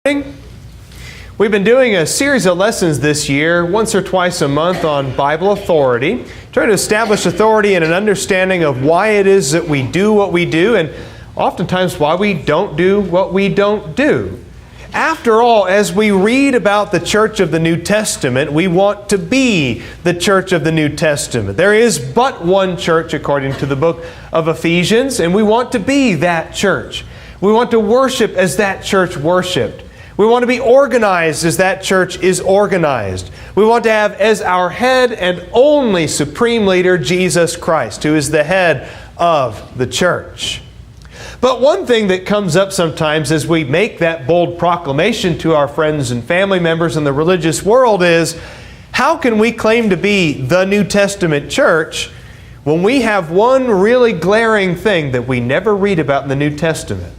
We've been doing a series of lessons this year, once or twice a month, on Bible authority, trying to establish authority and an understanding of why it is that we do what we do, and oftentimes why we don't do what we don't do. After all, as we read about the church of the New Testament, we want to be the church of the New Testament. There is but one church according to the book of Ephesians, and we want to be that church. We want to worship as that church worshiped. We want to be organized as that church is organized. We want to have as our head and only supreme leader Jesus Christ, who is the head of the church. But one thing that comes up sometimes as we make that bold proclamation to our friends and family members in the religious world is, how can we claim to be the New Testament church when we have one really glaring thing that we never read about in the New Testament?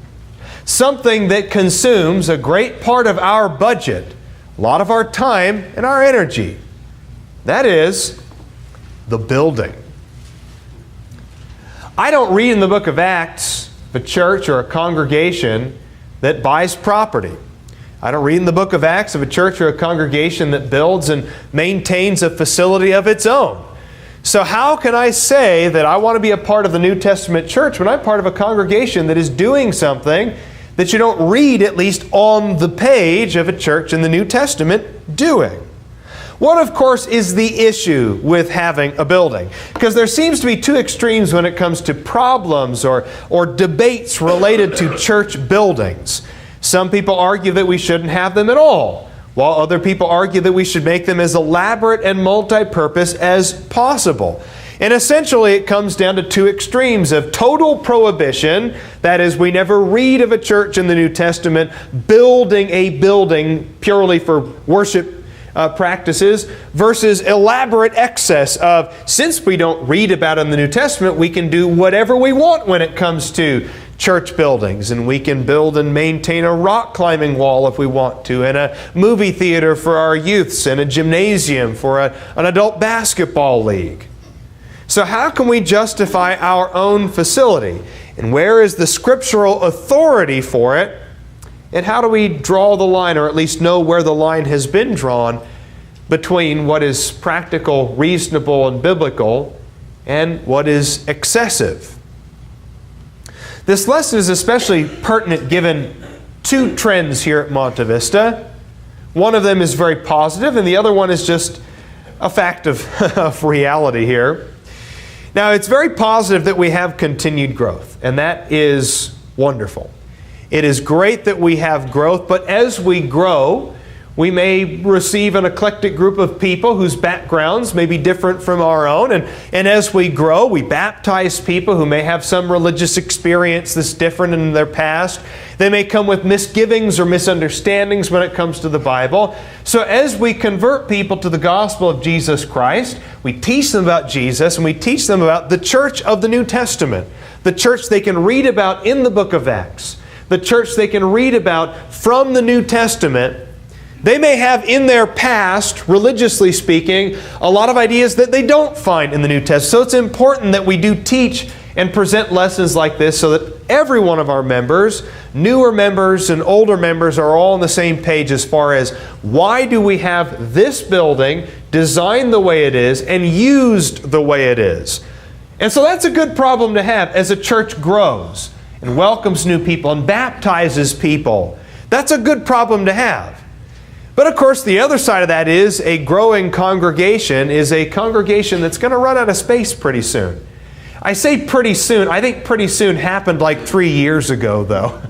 Something that consumes a great part of our budget, a lot of our time and our energy. That is the building. I don't read in the book of Acts of a church or a congregation that buys property. I don't read in the book of Acts of a church or a congregation that builds and maintains a facility of its own. So how can I say that I want to be a part of the New Testament church when I'm part of a congregation that is doing something that you don't read, at least on the page, of a church in the New Testament doing? What, of course, is the issue with having a building? Because there seems to be two extremes when it comes to problems or debates related to church buildings. Some people argue that we shouldn't have them at all, while other people argue that we should make them as elaborate and multi-purpose as possible. And essentially it comes down to two extremes of total prohibition, that is, we never read of a church in the New Testament building a building purely for worship practices, versus elaborate excess of, since we don't read about it in the New Testament, we can do whatever we want when it comes to church buildings, and we can build and maintain a rock climbing wall if we want to, and a movie theater for our youths, and a gymnasium for an adult basketball league. So how can we justify our own facility? And where is the scriptural authority for it? And how do we draw the line, or at least know where the line has been drawn, between what is practical, reasonable, and biblical, and what is excessive? This lesson is especially pertinent given two trends here at Monte Vista. One of them is very positive, and the other one is just a fact of reality here. Now, it's very positive that we have continued growth, and that is wonderful. It is great that we have growth, but as we grow, we may receive an eclectic group of people whose backgrounds may be different from our own. And as we grow, we baptize people who may have some religious experience that's different in their past. They may come with misgivings or misunderstandings when it comes to the Bible. So as we convert people to the gospel of Jesus Christ, we teach them about Jesus, and we teach them about the church of the New Testament, the church they can read about in the book of Acts, the church they can read about from the New Testament. They may have in their past, religiously speaking, a lot of ideas that they don't find in the New Testament. So it's important that we do teach and present lessons like this so that every one of our members, newer members and older members, are all on the same page as far as why do we have this building designed the way it is and used the way it is. And so that's a good problem to have as a church grows and welcomes new people and baptizes people. That's a good problem to have. But of course, the other side of that is a growing congregation is a congregation that's going to run out of space pretty soon. I say pretty soon. I think pretty soon happened like 3 years ago, though.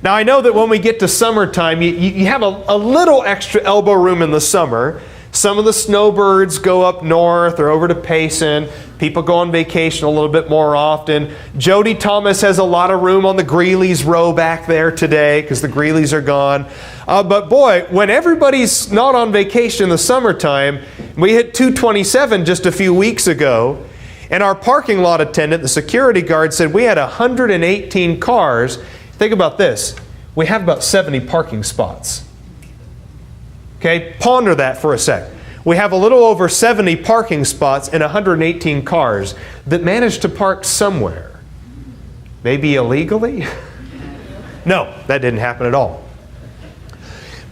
Now, I know that when we get to summertime, you have a little extra elbow room in the summer. Some of the snowbirds go up north or over to Payson. People go on vacation a little bit more often. Jody Thomas has a lot of room on the Greeley's row back there today because the Greeleys are gone. But boy, when everybody's not on vacation in the summertime, we hit 227 just a few weeks ago, and our parking lot attendant, the security guard, said we had 118 cars. Think about this. We have about 70 parking spots. Okay, ponder that for a sec. We have a little over 70 parking spots and 118 cars that managed to park somewhere. Maybe illegally? No, that didn't happen at all.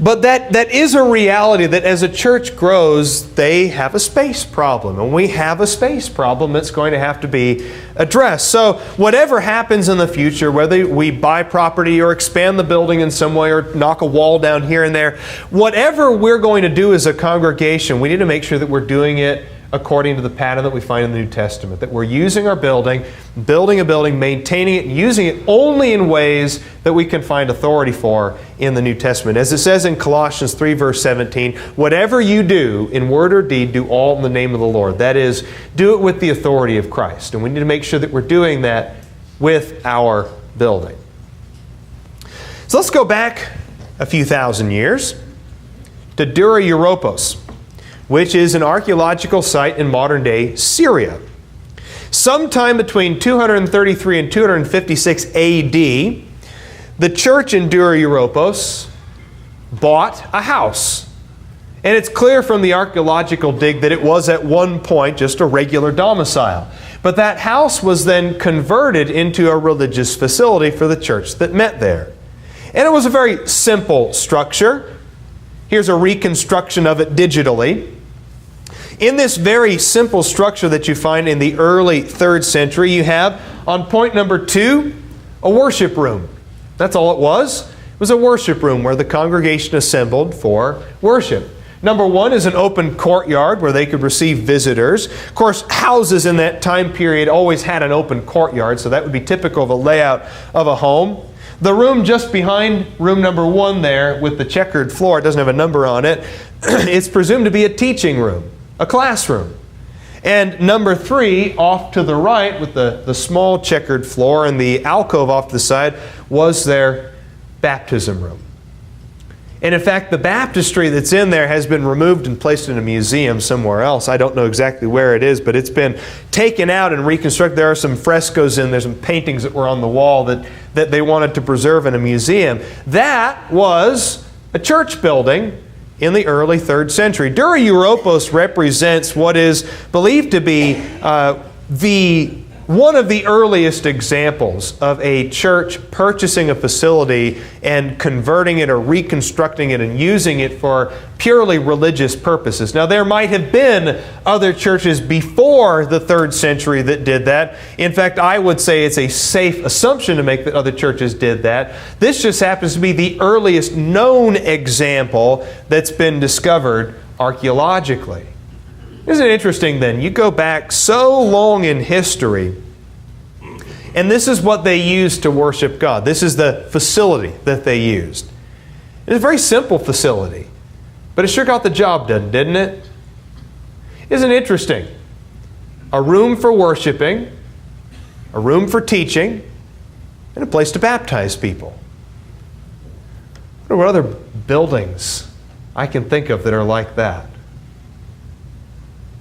But that is a reality that as a church grows, they have a space problem. And we have a space problem that's going to have to be addressed. So whatever happens in the future, whether we buy property or expand the building in some way or knock a wall down here and there, whatever we're going to do as a congregation, we need to make sure that we're doing it according to the pattern that we find in the New Testament. That we're using our building, building a building, maintaining it, and using it only in ways that we can find authority for in the New Testament. As it says in Colossians 3 verse 17, whatever you do in word or deed, do all in the name of the Lord. That is, do it with the authority of Christ. And we need to make sure that we're doing that with our building. So let's go back a few thousand years to Dura Europos, which is an archaeological site in modern-day Syria. Sometime between 233 and 256 A.D., the church in Dura Europos bought a house. And it's clear from the archaeological dig that it was at one point just a regular domicile. But that house was then converted into a religious facility for the church that met there. And it was a very simple structure. Here's a reconstruction of it digitally. In this very simple structure that you find in the early 3rd century, you have, on point number 2, a worship room. That's all it was. It was a worship room where the congregation assembled for worship. Number 1 is an open courtyard where they could receive visitors. Of course, houses in that time period always had an open courtyard, so that would be typical of a layout of a home. The room just behind room number 1 there with the checkered floor, it doesn't have a number on it, it's presumed to be a teaching room, a classroom. And number 3, off to the right with the small checkered floor and the alcove off to the side, was their baptism room. And in fact, the baptistry that's in there has been removed and placed in a museum somewhere else. I don't know exactly where it is, but it's been taken out and reconstructed. There are some frescoes in there, some paintings that were on the wall that they wanted to preserve in a museum. That was a church building in the early 3rd century. Dura Europos represents what is believed to be one of the earliest examples of a church purchasing a facility and converting it or reconstructing it and using it for purely religious purposes. Now, there might have been other churches before the 3rd century that did that. In fact, I would say it's a safe assumption to make that other churches did that. This just happens to be the earliest known example that's been discovered archaeologically. Isn't it interesting then? You go back so long in history, and this is what they used to worship God. This is the facility that they used. It's a very simple facility, but it sure got the job done, didn't it? Isn't it interesting? A room for worshiping, a room for teaching, and a place to baptize people. What other buildings I can think of that are like that?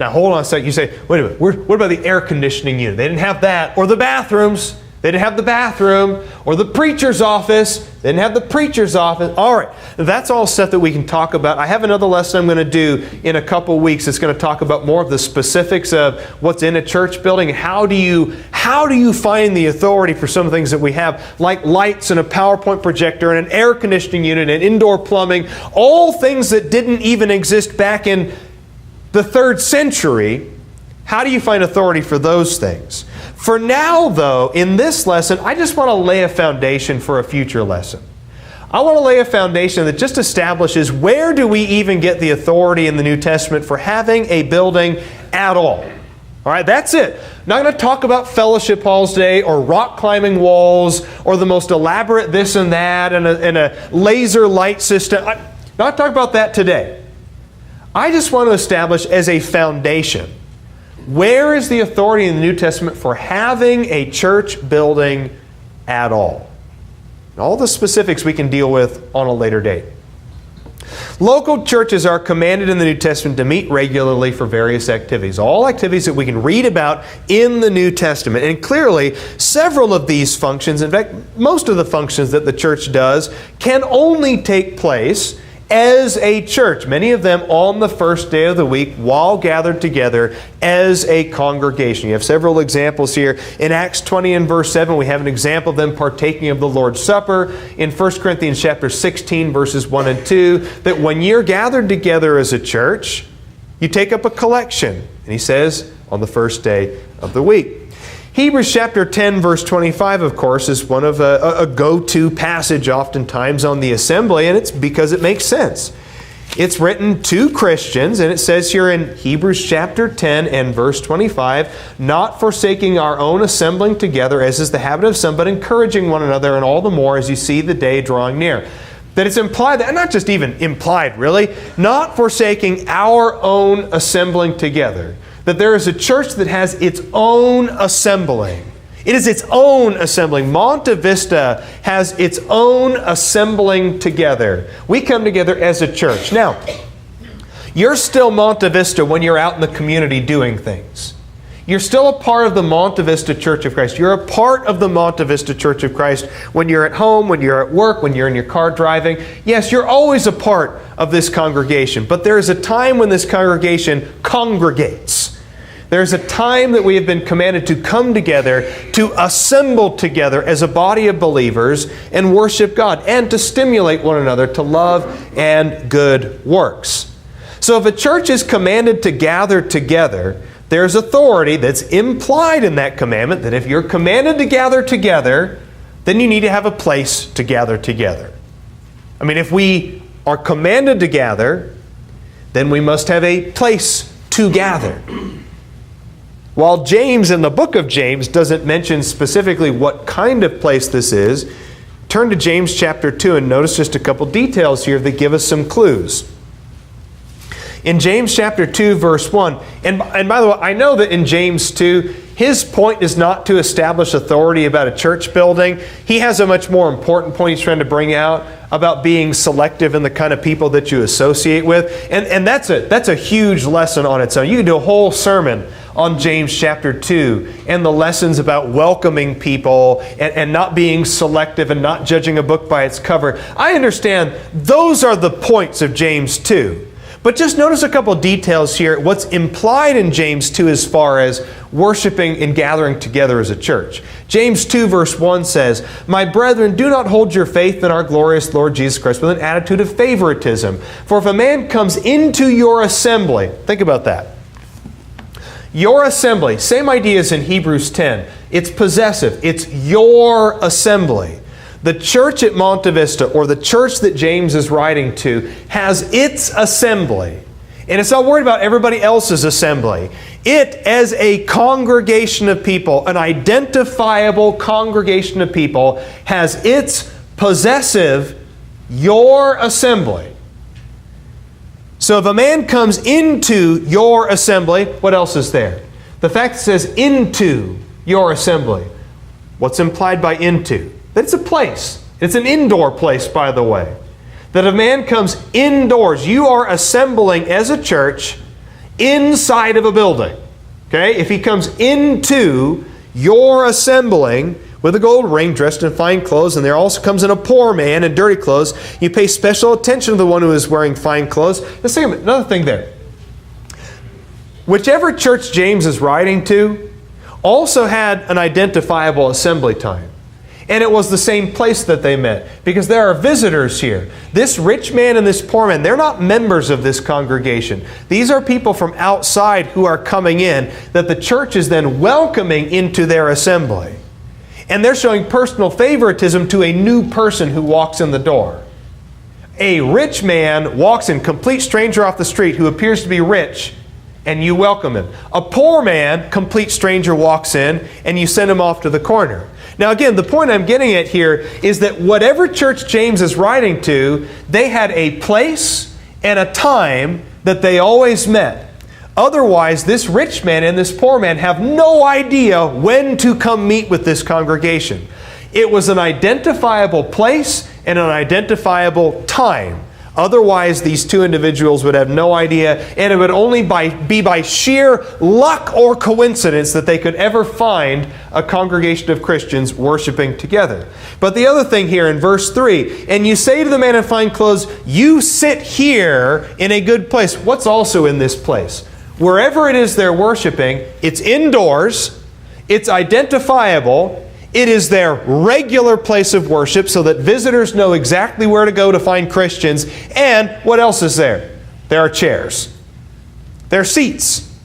Now, hold on a second. You say, wait a minute, what about the air conditioning unit? They didn't have that. Or the bathrooms. They didn't have the bathroom. Or the preacher's office. They didn't have the preacher's office. All right. That's all stuff that we can talk about. I have another lesson I'm going to do in a couple weeks. It's going to talk about more of the specifics of what's in a church building. How do you find the authority for some of the things that we have, like lights and a PowerPoint projector and an air conditioning unit and indoor plumbing, all things that didn't even exist back in the 3rd century. How do you find authority for those things? For now, though, in this lesson, I just want to lay a foundation for a future lesson. I want to lay a foundation that just establishes where do we even get the authority in the New Testament for having a building at all. All right, that's it. I'm not going to talk about fellowship halls today or rock climbing walls or the most elaborate this and that and a laser light system. I'm not talking about that today. I just want to establish as a foundation, where is the authority in the New Testament for having a church building at all? And all the specifics we can deal with on a later date. Local churches are commanded in the New Testament to meet regularly for various activities. All activities that we can read about in the New Testament. And clearly, several of these functions, in fact, most of the functions that the church does, can only take place as a church, many of them on the first day of the week while gathered together as a congregation. You have several examples here. In Acts 20 and verse 7, we have an example of them partaking of the Lord's Supper. In 1 Corinthians chapter 16, verses 1 and 2, that when you're gathered together as a church, you take up a collection. And he says, on the first day of the week. Hebrews chapter 10, verse 25, of course, is one of a go-to passage oftentimes on the assembly, and it's because it makes sense. It's written to Christians, and it says here in Hebrews chapter 10 and verse 25, not forsaking our own assembling together, as is the habit of some, but encouraging one another, and all the more as you see the day drawing near. That it's implied, that, not just even implied really, not forsaking our own assembling together. That there is a church that has its own assembling. It is its own assembling. Monte Vista has its own assembling together. We come together as a church. Now, you're still Monte Vista when you're out in the community doing things. You're still a part of the Monte Vista Church of Christ. You're a part of the Monte Vista Church of Christ when you're at home, when you're at work, when you're in your car driving. Yes, you're always a part of this congregation. But there is a time when this congregation congregates. There's a time that we have been commanded to come together, to assemble together as a body of believers and worship God, and to stimulate one another to love and good works. So if a church is commanded to gather together, there's authority that's implied in that commandment, that if you're commanded to gather together, then you need to have a place to gather together. I mean, if we are commanded to gather, then we must have a place to gather. While James, in the book of James, doesn't mention specifically what kind of place this is, turn to James chapter 2 and notice just a couple details here that give us some clues. In James chapter 2, verse 1, and by the way, I know that in James 2, his point is not to establish authority about a church building. He has a much more important point he's trying to bring out about being selective in the kind of people that you associate with. And that's a huge lesson on its own. You can do a whole sermon on James chapter 2 and the lessons about welcoming people and not being selective and not judging a book by its cover. I understand those are the points of James 2. But just notice a couple details here. What's implied in James 2 as far as worshiping and gathering together as a church. James 2 verse 1 says, "My brethren, do not hold your faith in our glorious Lord Jesus Christ with an attitude of favoritism. For if a man comes into your assembly," think about that. Your assembly, same idea as in Hebrews 10. It's possessive. It's your assembly. The church at Monte Vista, or the church that James is writing to, has its assembly. And it's not worried about everybody else's assembly. It, as a congregation of people, an identifiable congregation of people, has its possessive, your assembly. So if a man comes into your assembly, what else is there? The fact that it says into your assembly. What's implied by into? That it's a place. It's an indoor place, by the way. That a man comes indoors. You are assembling as a church inside of a building. Okay? If he comes into your assembling with a gold ring, dressed in fine clothes, and there also comes in a poor man in dirty clothes, you pay special attention to the one who is wearing fine clothes. Let's think of another thing there. Whichever church James is writing to also had an identifiable assembly time. And it was the same place that they met, because there are visitors here. This rich man and this poor man, they're not members of this congregation. These are people from outside who are coming in that the church is then welcoming into their assembly. And they're showing personal favoritism to a new person who walks in the door. A rich man walks in, complete stranger off the street who appears to be rich, and you welcome him. A poor man, complete stranger, walks in, and you send him off to the corner. Now again, the point I'm getting at here is that whatever church James is writing to, they had a place and a time that they always met. Otherwise, this rich man and this poor man have no idea when to come meet with this congregation. It was an identifiable place and an identifiable time. Otherwise, these two individuals would have no idea, and it would only be by sheer luck or coincidence that they could ever find a congregation of Christians worshiping together. But the other thing here in verse 3, and you say to the man in fine clothes, you sit here in a good place. What's also in this place? Wherever it is they're worshiping, it's indoors, it's identifiable, it is their regular place of worship so that visitors know exactly where to go to find Christians. And what else is there? There are chairs. There are seats.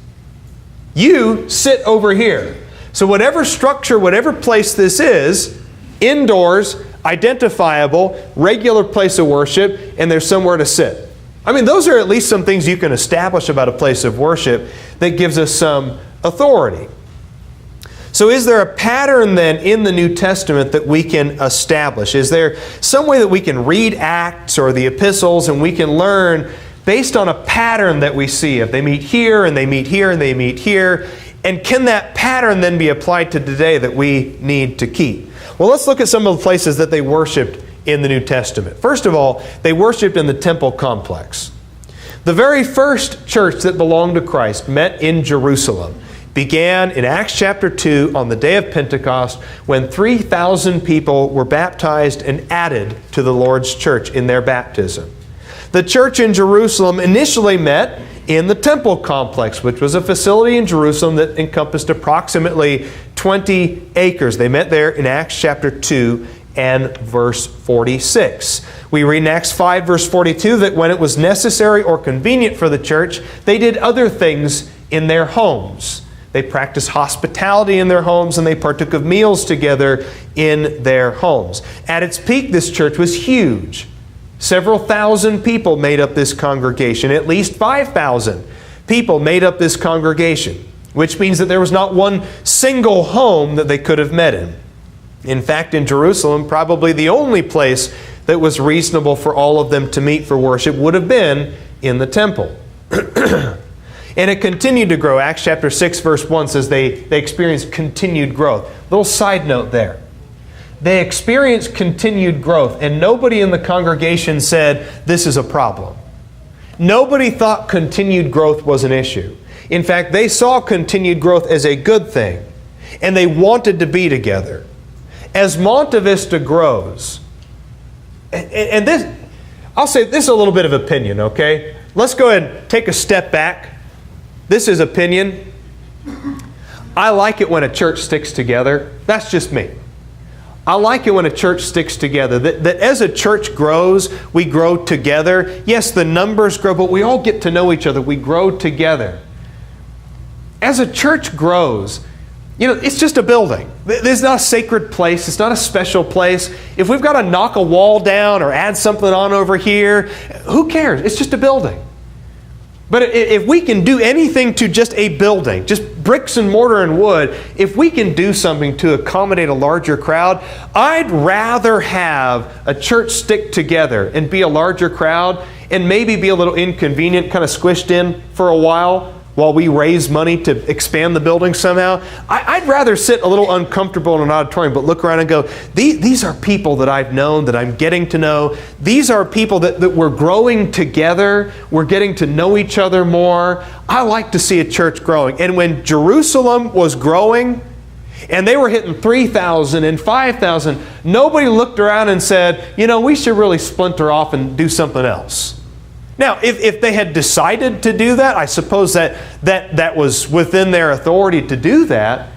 You sit over here. So whatever structure, whatever place this is, indoors, identifiable, regular place of worship, and there's somewhere to sit. I mean, those are at least some things you can establish about a place of worship that gives us some authority. So is there a pattern then in the New Testament that we can establish? Is there some way that we can read Acts or the epistles and we can learn based on a pattern that we see of they meet here and they meet here and they meet here? And can that pattern then be applied to today that we need to keep? Well, let's look at some of the places that they worshiped in the New Testament. First of all, they worshiped in the temple complex. The very first church that belonged to Christ met in Jerusalem. Began in Acts chapter 2 on the day of Pentecost when 3,000 people were baptized and added to the Lord's church in their baptism. The church in Jerusalem initially met in the temple complex, which was a facility in Jerusalem that encompassed approximately 20 acres. They met there in Acts chapter 2 and verse 46. We read in Acts 5 verse 42 that when it was necessary or convenient for the church, they did other things in their homes. They practiced hospitality in their homes and they partook of meals together in their homes. At its peak, this church was huge. Several thousand people made up this congregation. At least 5,000 people made up this congregation, which means that there was not one single home that they could have met in. In fact, in Jerusalem, probably the only place that was reasonable for all of them to meet for worship would have been in the temple. And it continued to grow. Acts chapter 6 verse 1 says they experienced continued growth. Little side note there. They experienced continued growth, and nobody in the congregation said, this is a problem. Nobody thought continued growth was an issue. In fact, they saw continued growth as a good thing, and they wanted to be together. As Monte Vista grows, and this, I'll say this is a little bit of opinion, okay? Let's go ahead and take a step back. This is opinion. I like it when a church sticks together. That's just me. I like it when a church sticks together. That as a church grows, we grow together. Yes, the numbers grow, but we all get to know each other. We grow together. As a church grows, you know, it's just a building. There's not a sacred place. It's not a special place. If we've got to knock a wall down or add something on over here, who cares? It's just a building. But if we can do anything to just a building, just bricks and mortar and wood, if we can do something to accommodate a larger crowd, I'd rather have a church stick together and be a larger crowd and maybe be a little inconvenient, kind of squished in for a while we raise money to expand the building somehow. I'd rather sit a little uncomfortable in an auditorium but look around and go, these are people that I've known, that I'm getting to know. These are people that we're growing together. We're getting to know each other more. I like to see a church growing. And when Jerusalem was growing and they were hitting 3,000 and 5,000, nobody looked around and said, you know, we should really splinter off and do something else. Now, if they had decided to do that, I suppose that was within their authority to do that.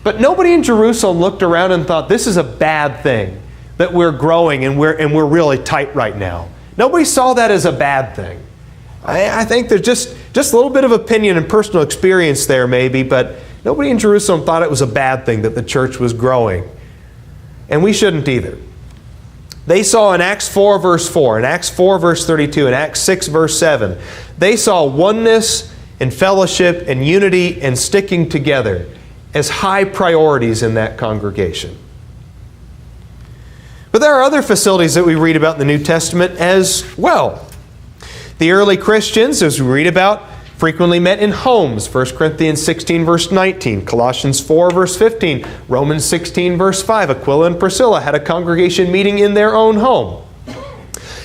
But nobody in Jerusalem looked around and thought, this is a bad thing, that we're growing and we're really tight right now. Nobody saw that as a bad thing. I think there's just a little bit of opinion and personal experience there maybe, but nobody in Jerusalem thought it was a bad thing that the church was growing. And we shouldn't either. They saw in Acts 4 verse 4, in Acts 4 verse 32, in Acts 6 verse 7, they saw oneness and fellowship and unity and sticking together as high priorities in that congregation. But there are other facilities that we read about in the New Testament as well. The early Christians, as we read about, frequently met in homes. 1 Corinthians 16 verse 19, Colossians 4 verse 15, Romans 16 verse 5. Aquila and Priscilla had a congregation meeting in their own home.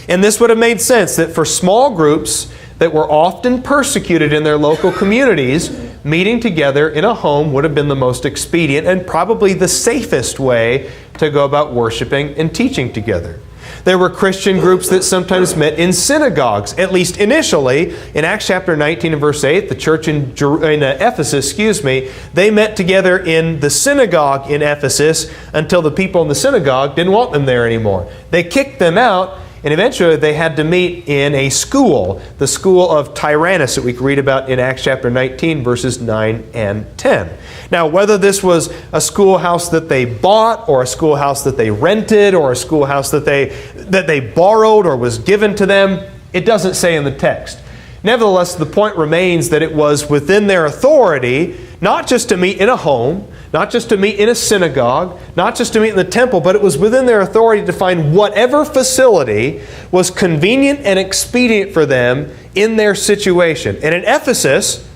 And this would have made sense that for small groups that were often persecuted in their local communities, meeting together in a home would have been the most expedient and probably the safest way to go about worshiping and teaching together. There were Christian groups that sometimes met in synagogues, at least initially. In Acts chapter 19 and verse 8, the church in Ephesus, they met together in the synagogue in Ephesus until the people in the synagogue didn't want them there anymore. They kicked them out, and eventually they had to meet in a school, the school of Tyrannus that we can read about in Acts chapter 19, verses 9 and 10. Now, whether this was a schoolhouse that they bought, or a schoolhouse that they rented, or a schoolhouse that they borrowed or was given to them, it doesn't say in the text. Nevertheless, the point remains that it was within their authority, not just to meet in a home, not just to meet in a synagogue, not just to meet in the temple, but it was within their authority to find whatever facility was convenient and expedient for them in their situation. And in Ephesus,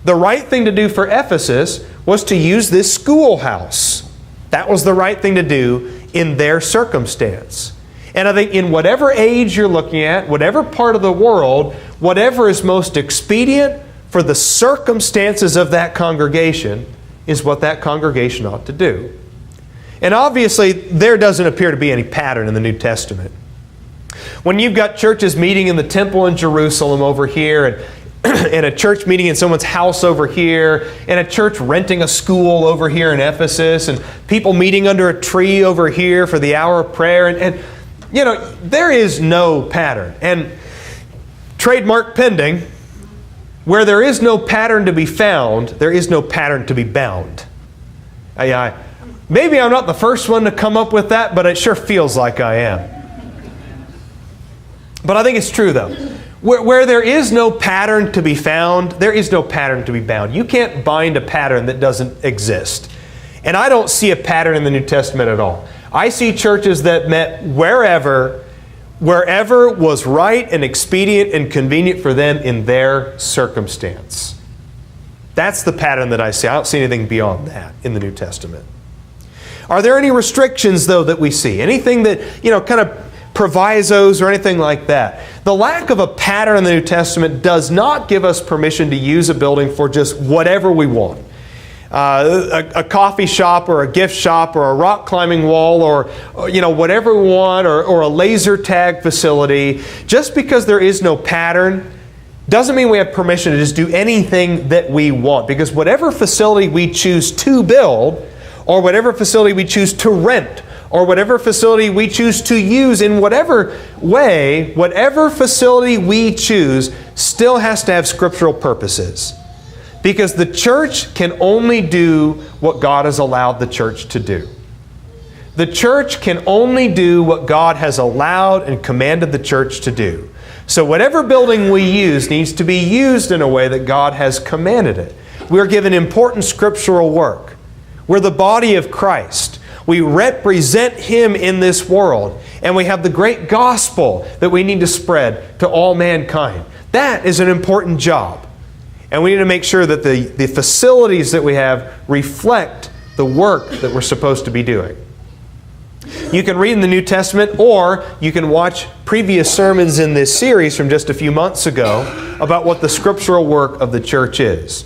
the right thing to do for Ephesus was to use this schoolhouse. That was the right thing to do in their circumstance. And I think in whatever age you're looking at, whatever part of the world, whatever is most expedient for the circumstances of that congregation is what that congregation ought to do. And obviously, there doesn't appear to be any pattern in the New Testament. When you've got churches meeting in the temple in Jerusalem over here, and a church meeting in someone's house over here, and a church renting a school over here in Ephesus, and people meeting under a tree over here for the hour of prayer, and there is no pattern. And trademark pending, where there is no pattern to be found, there is no pattern to be bound. Maybe I'm not the first one to come up with that, but it sure feels like I am. But I think it's true, though. Where there is no pattern to be found, there is no pattern to be bound. You can't bind a pattern that doesn't exist. And I don't see a pattern in the New Testament at all. I see churches that met wherever was right and expedient and convenient for them in their circumstance. That's the pattern that I see. I don't see anything beyond that in the New Testament. Are there any restrictions, though, that we see? Anything that, kind of provisos or anything like that? The lack of a pattern in the New Testament does not give us permission to use a building for just whatever we want. A coffee shop or a gift shop or a rock climbing wall or whatever we want, or a laser tag facility. Just because there is no pattern doesn't mean we have permission to just do anything that we want, because whatever facility we choose to build, or whatever facility we choose to rent, or whatever facility we choose to use in whatever way, whatever facility we choose still has to have scriptural purposes. Because the church can only do what God has allowed the church to do. The church can only do what God has allowed and commanded the church to do. So whatever building we use needs to be used in a way that God has commanded it. We're given important scriptural work. We're the body of Christ. We represent Him in this world. And we have the great gospel that we need to spread to all mankind. That is an important job. And we need to make sure that the facilities that we have reflect the work that we're supposed to be doing. You can read in the New Testament, or you can watch previous sermons in this series from just a few months ago about what the scriptural work of the church is.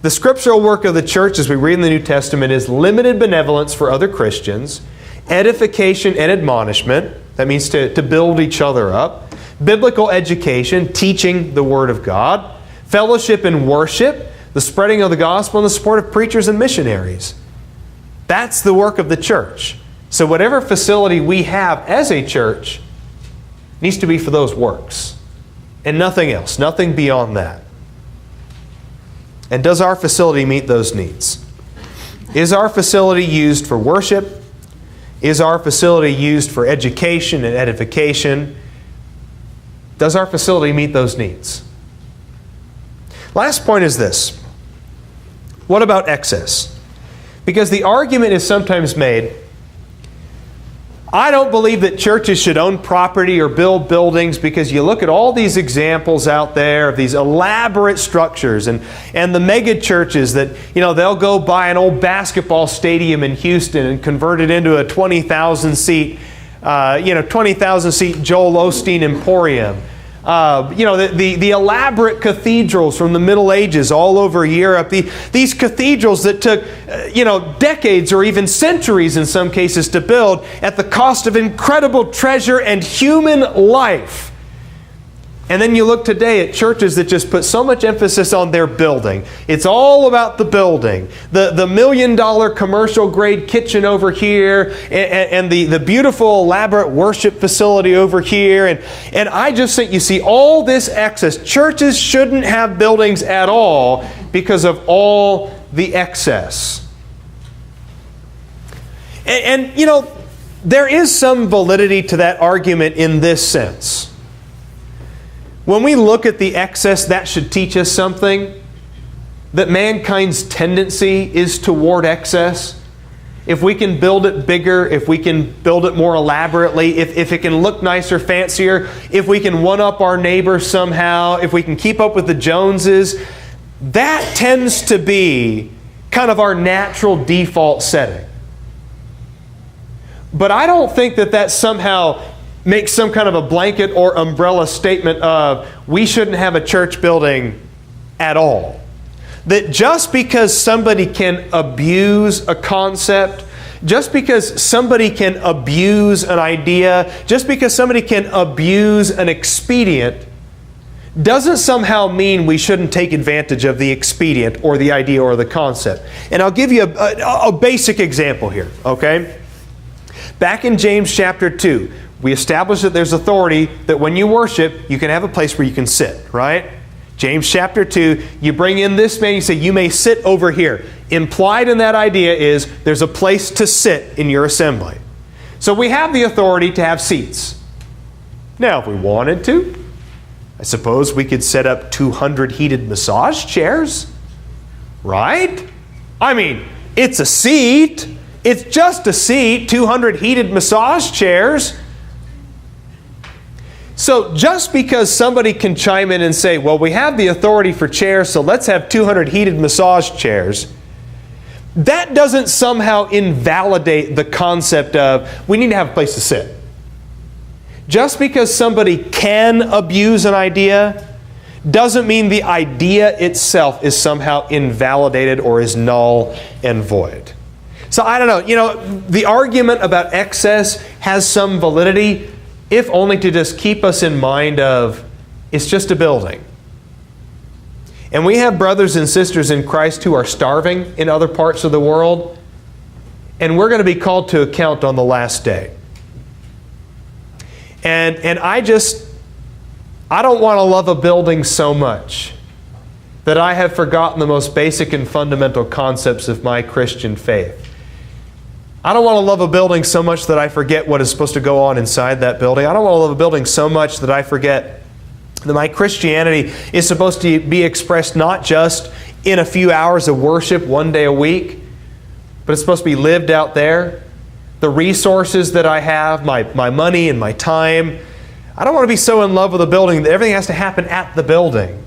The scriptural work of the church, as we read in the New Testament, is limited benevolence for other Christians, edification and admonishment, that means to build each other up, biblical education, teaching the Word of God, fellowship and worship, the spreading of the gospel, and the support of preachers and missionaries. That's the work of the church. So whatever facility we have as a church needs to be for those works. And nothing else, nothing beyond that. And does our facility meet those needs? Is our facility used for worship? Is our facility used for education and edification? Does our facility meet those needs? Last point is this. What about excess? Because the argument is sometimes made, I don't believe that churches should own property or build buildings, because you look at all these examples out there of these elaborate structures and the mega churches that, they'll go buy an old basketball stadium in Houston and convert it into a 20,000 seat Joel Osteen Emporium. The elaborate cathedrals from the Middle Ages all over Europe. These cathedrals that took, decades or even centuries in some cases to build at the cost of incredible treasure and human life. And then you look today at churches that just put so much emphasis on their building. It's all about the building. The $1 million commercial grade kitchen over here and the beautiful elaborate worship facility over here. And I just think you see all this excess. Churches shouldn't have buildings at all because of all the excess. And there is some validity to that argument in this sense. When we look at the excess, that should teach us something. That mankind's tendency is toward excess. If we can build it bigger, if we can build it more elaborately, if it can look nicer, fancier, if we can one-up our neighbors somehow, if we can keep up with the Joneses, that tends to be kind of our natural default setting. But I don't think that somehow makes some kind of a blanket or umbrella statement of we shouldn't have a church building at all. That just because somebody can abuse a concept, just because somebody can abuse an idea, just because somebody can abuse an expedient, doesn't somehow mean we shouldn't take advantage of the expedient or the idea or the concept. And I'll give you a basic example here, okay? Back in James chapter 2, we established that there's authority, that when you worship, you can have a place where you can sit, right? James chapter 2, you bring in this man, you say, you may sit over here. Implied in that idea is there's a place to sit in your assembly. So we have the authority to have seats. Now, if we wanted to, I suppose we could set up 200 heated massage chairs, right? I mean, it's a seat. It's just a seat, 200 heated massage chairs. So just because somebody can chime in and say, well, we have the authority for chairs, so let's have 200 heated massage chairs, that doesn't somehow invalidate the concept of we need to have a place to sit. Just because somebody can abuse an idea doesn't mean the idea itself is somehow invalidated or is null and void. So I don't know, the argument about excess has some validity, if only to just keep us in mind of it's just a building. And we have brothers and sisters in Christ who are starving in other parts of the world, and we're going to be called to account on the last day. And I don't want to love a building so much that I have forgotten the most basic and fundamental concepts of my Christian faith. I don't want to love a building so much that I forget what is supposed to go on inside that building. I don't want to love a building so much that I forget that my Christianity is supposed to be expressed not just in a few hours of worship one day a week, but it's supposed to be lived out there. The resources that I have, my money and my time. I don't want to be so in love with a building that everything has to happen at the building,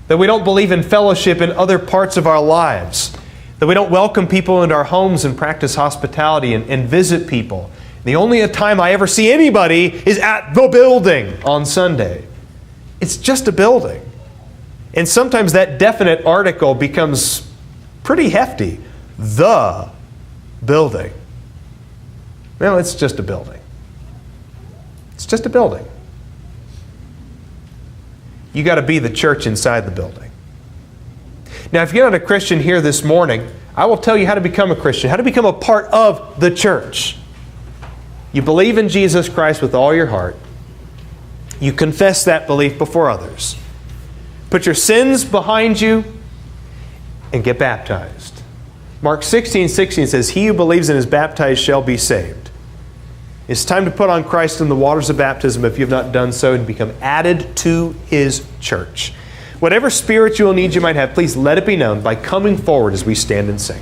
that we don't believe in fellowship in other parts of our lives, that we don't welcome people into our homes and practice hospitality and visit people. The only time I ever see anybody is at the building on Sunday. It's just a building. And sometimes that definite article becomes pretty hefty. The building. Well, it's just a building. It's just a building. You got to be the church inside the building. Now, if you're not a Christian here this morning, I will tell you how to become a Christian, how to become a part of the church. You believe in Jesus Christ with all your heart. You confess that belief before others. Put your sins behind you and get baptized. Mark 16:16 says, "He who believes and is baptized shall be saved." It's time to put on Christ in the waters of baptism if you have not done so and become added to His church. Whatever spiritual needs you might have, please let it be known by coming forward as we stand and sing.